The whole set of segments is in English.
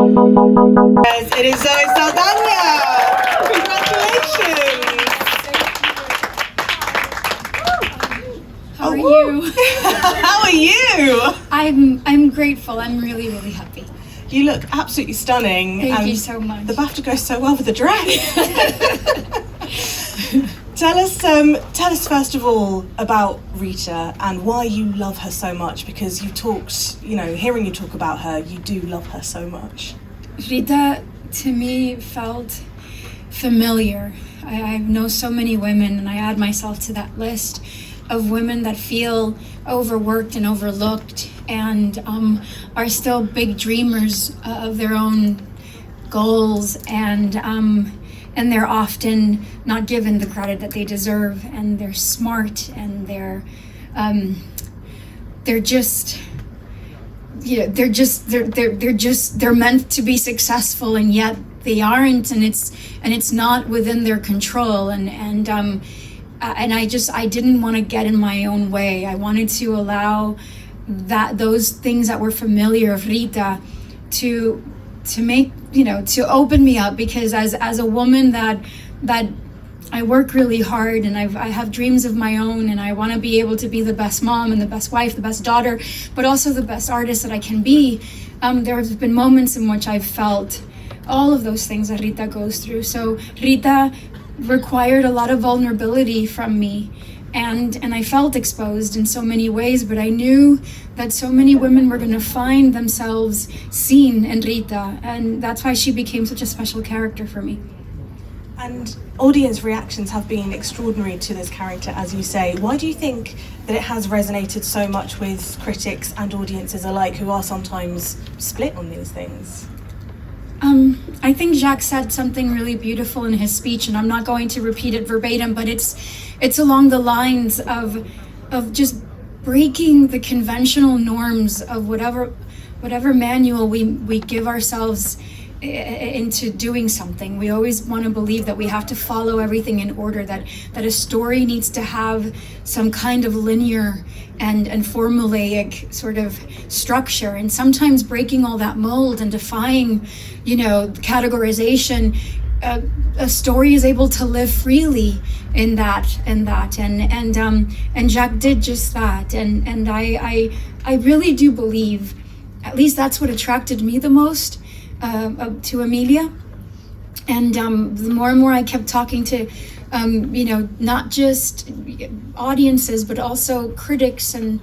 Yes, it is Zoe Saldaña. Congratulations. How are you? How are you? I'm grateful. I'm really happy. You look absolutely stunning. Thank you so much. The BAFTA goes so well with the dress. Tell us first of all about Rita and why you love her so much, because you talked, hearing you talk about her, you do love her so much. Rita, to me, felt familiar. I know so many women, and I add myself to that list of women that feel overworked and overlooked and are still big dreamers of their own goals, and they're often not given the credit that they deserve, and they're smart, and they're meant to be successful, and yet they aren't, and it's not within their control, and I didn't want to get in my own way. I wanted to allow those things that were familiar of Rita to make, to open me up, because as a woman that I work really hard, and I have dreams of my own, and I want to be able to be the best mom and the best wife, the best daughter, but also the best artist that I can be. There have been moments in which I've felt all of those things that Rita goes through. So Rita required a lot of vulnerability from me, and I felt exposed in so many ways, but I knew that so many women were going to find themselves seen in Rita, and that's why she became such a special character for me. And audience reactions have been extraordinary to this character, as you say. Why do you think that it has resonated so much with critics and audiences alike, who are sometimes split on these things? I think Jacques said something really beautiful in his speech, and I'm not going to repeat it verbatim, but it's along the lines of just breaking the conventional norms of whatever manual we give ourselves into doing something. We always want to believe that we have to follow everything in order, that a story needs to have some kind of linear and formulaic sort of structure, and sometimes breaking all that mold and defying, categorization. A story is able to live freely in that, and Jacques did just that, and I really do believe, at least that's what attracted me the most to Emilia. And the more and more I kept talking to not just audiences, but also critics and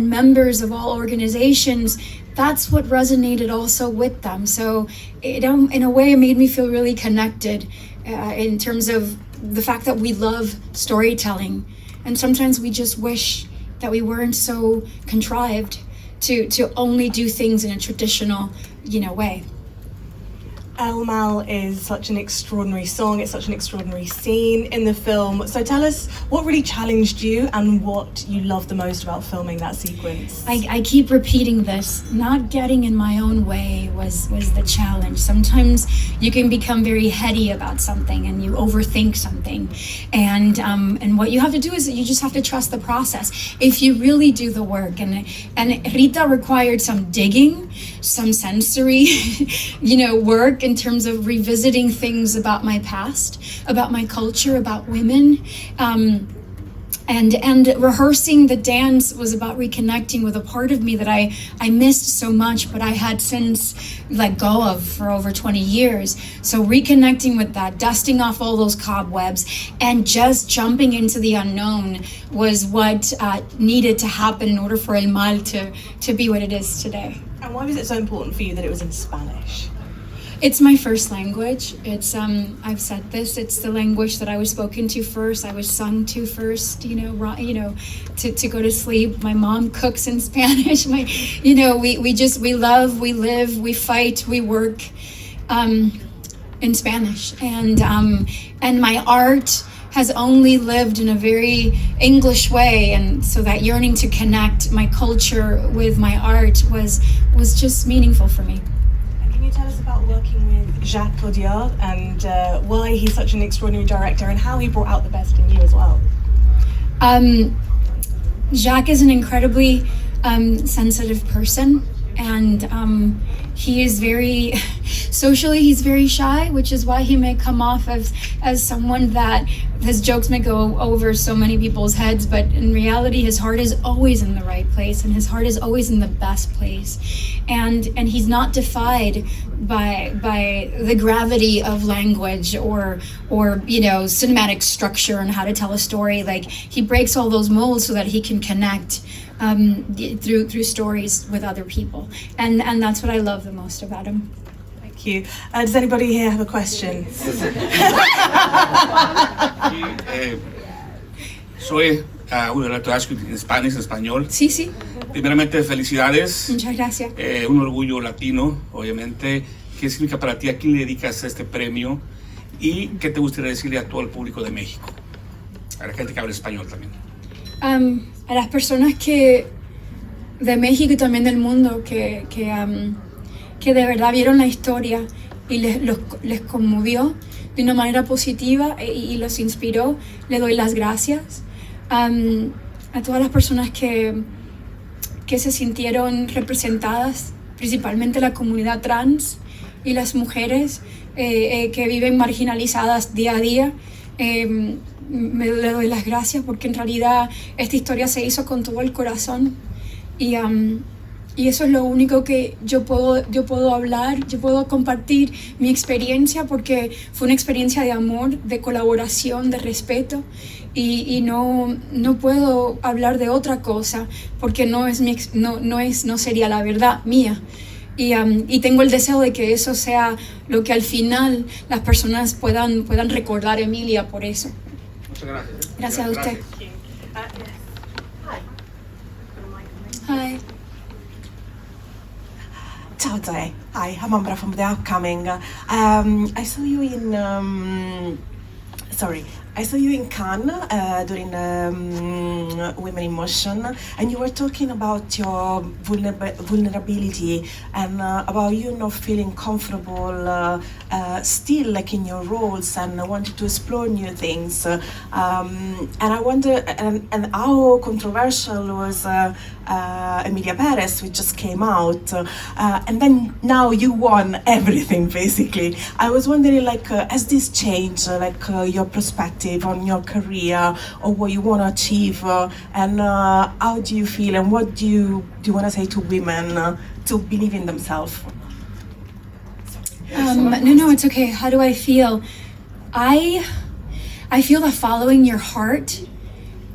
members of all organizations, that's what resonated also with them. So in a way, it made me feel really connected in terms of the fact that we love storytelling, and sometimes we just wish that we weren't so contrived to only do things in a traditional way. El Mal is such an extraordinary song, it's such an extraordinary scene in the film. So tell us what really challenged you and what you loved the most about filming that sequence. I keep repeating this. Not getting in my own way was the challenge. Sometimes you can become very heady about something and you overthink something. And what you have to do is you just have to trust the process. If you really do the work, and Rita required some digging, some sensory, work in terms of revisiting things about my past, about my culture, about women, and rehearsing the dance was about reconnecting with a part of me that I missed so much, but I had since let go of for over 20 years. So reconnecting with that, dusting off all those cobwebs, and just jumping into the unknown was what needed to happen in order for El Mal to be what it is today. And why was it so important for you that it was in Spanish? It's my first language. It's I've said this. It's the language that I was spoken to first. I was sung to first. To go to sleep. My mom cooks in Spanish. We love, we live, we fight, we work in Spanish. And my art has only lived in a very English way, and so that yearning to connect my culture with my art was just meaningful for me. Can you tell us about working with Jacques Audiard and why he's such an extraordinary director and how he brought out the best in you as well? Jacques is an incredibly sensitive person, and he is very socially, he's very shy, which is why he may come off as someone that his jokes may go over so many people's heads, but in reality his heart is always in the right place, and his heart is always in the best place, and he's not defied by the gravity of language or cinematic structure and how to tell a story. Like, he breaks all those molds so that he can connect through stories with other people, and that's what I love the most about him. Thank you. Does anybody here have a question? Zoe, would like to ask you in Spanish, español. Sí. Primeramente, felicidades. Muchas gracias. Un orgullo latino, obviamente. ¿Qué significa para ti? ¿A quién le dedicas este premio? ¿Y qué te gustaría decirle a todo el público de México? A la gente que habla español también. A las personas de México y también del mundo que de verdad vieron la historia y les conmovió de una manera positiva y los inspiró, le doy las gracias. A todas las personas que se sintieron representadas, principalmente la comunidad trans y las mujeres que viven marginalizadas día a día, le doy las gracias, porque en realidad esta historia se hizo con todo el corazón, y eso es lo único que yo puedo hablar, yo puedo compartir mi experiencia, porque fue una experiencia de amor, de colaboración, de respeto, y no puedo hablar de otra cosa, porque no sería la verdad mía. Y tengo el deseo de que eso sea lo que al final las personas puedan recordar a Emilia por eso. Muchas gracias. Gracias a usted. Hi. Ciao Zoe. Hi, I'm Ambra from The Upcoming. I saw you in Cannes during Women in Motion, and you were talking about your vulnerability and about you not feeling comfortable still like in your roles and wanting to explore new things. And I wonder, and how controversial was Emilia Perez, which just came out, and then now you won everything basically. I was wondering, like, has this changed your perspective on your career or what you want to achieve, and how do you feel, and what do you want to say to women to believe in themselves? No, it's okay. How do I feel? I feel that following your heart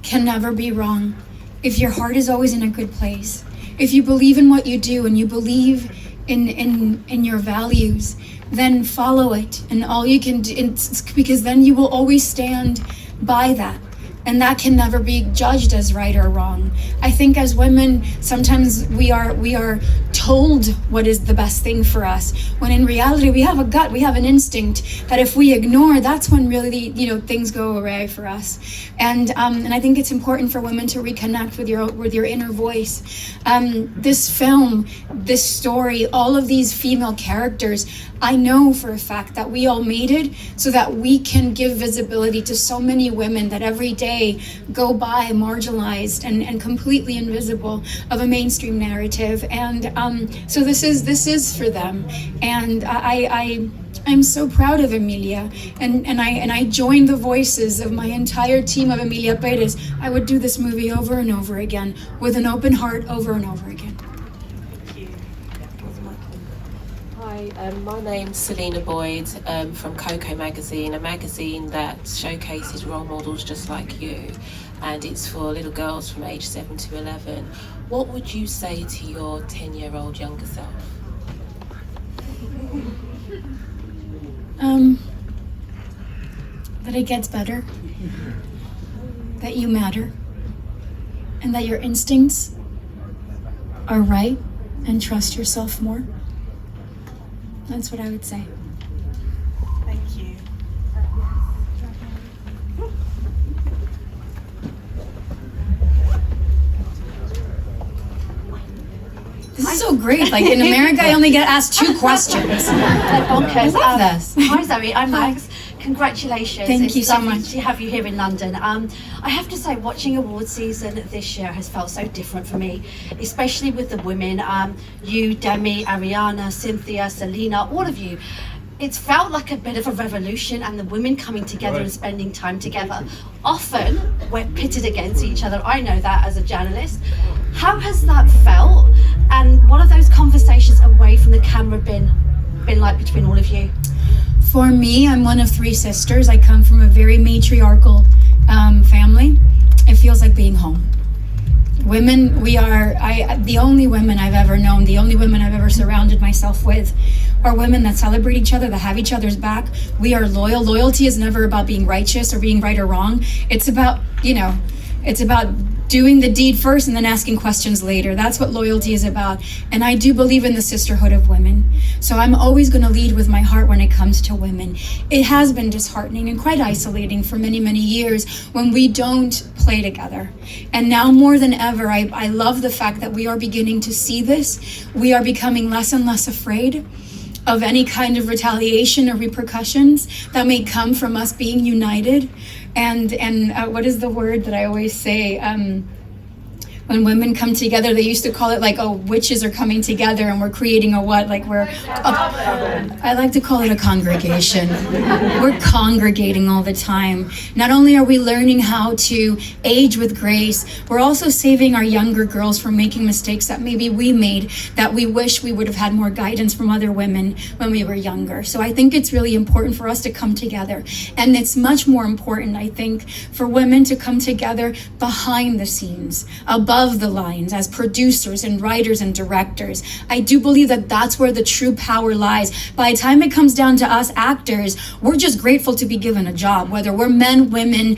can never be wrong. If your heart is always in a good place, if you believe in what you do and you believe in your values, then follow it. And all you can do, because then you will always stand by that. And that can never be judged as right or wrong. I think as women, sometimes we are told what is the best thing for us, when in reality we have a gut, we have an instinct that if we ignore, that's when really things go awry for us. And I think it's important for women to reconnect with your inner voice. This film, this story, all of these female characters, I know for a fact that we all made it so that we can give visibility to so many women that every day go by marginalized and completely invisible of a mainstream narrative. And so this is for them. And I'm so proud of Emilia, and I joined the voices of my entire team of Emilia Perez. I would do this movie over and over again with an open heart, over and over again. Hi, my name's Selena Boyd from Coco magazine, a magazine that showcases role models just like you, and it's for little girls from age 7 to 11. What would you say to your 10-year-old younger self? That it gets better, that you matter, and that your instincts are right, and trust yourself more. That's what I would say. Thank you. This is so great. Like in America, I only get asked 2 questions. Okay, I love this. Hi Zoe, I'm Max. Congratulations. Thank you it's so lovely much. to have you here in London. I have to say, watching award season this year has felt so different for me, especially with the women. You, Demi, Ariana, Cynthia, Selena, all of you. It's felt like a bit of a revolution, and the women coming together and spending time together. Often we're pitted against each other. I know that as a journalist. How has that felt? And what have those conversations away from the camera been like between all of you? For me, I'm one of 3 sisters. I come from a very matriarchal family. It feels like being home. Women, the only women I've ever known, the only women I've ever surrounded myself with are women that celebrate each other, that have each other's back. We are loyal. Loyalty is never about being righteous or being right or wrong. It's about, it's about doing the deed first and then asking questions later. That's what loyalty is about. And I do believe in the sisterhood of women. So I'm always going to lead with my heart when it comes to women. It has been disheartening and quite isolating for many, many years when we don't play together. And now more than ever, I love the fact that we are beginning to see this. We are becoming less and less afraid of any kind of retaliation or repercussions that may come from us being united. And what is the word that I always say? When women come together, they used to call it like, oh, witches are coming together and we're creating a what? Like I like to call it a congregation. We're congregating all the time. Not only are we learning how to age with grace, we're also saving our younger girls from making mistakes that maybe we made, that we wish we would have had more guidance from other women when we were younger. So I think it's really important for us to come together. And it's much more important, I think, for women to come together behind the scenes, above the lines, as producers and writers and directors. I do believe that that's where the true power lies. By the time it comes down to us actors, we're just grateful to be given a job, whether we're men, women,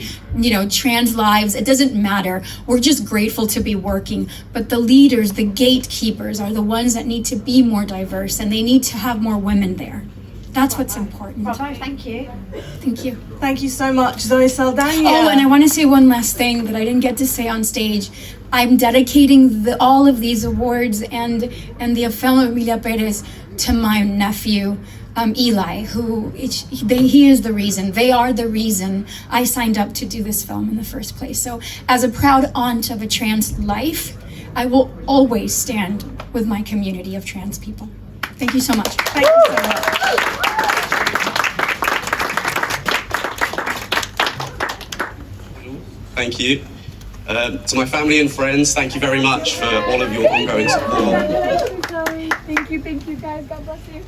trans lives, it doesn't matter. We're just grateful to be working. But the leaders, the gatekeepers are the ones that need to be more diverse, and they need to have more women there. That's what's important. Bravo, thank you. Thank you. Thank you so much, Zoe Saldaña. Oh, and I want to say one last thing that I didn't get to say on stage. I'm dedicating all of these awards and the film of Emilia Perez to my nephew, Eli, who he is the reason. They are the reason I signed up to do this film in the first place. So as a proud aunt of a trans life, I will always stand with my community of trans people. Thank you so much. Thank you so much. Thank you. To my family and friends, thank you very much for all of your ongoing support. Thank you guys. God bless you.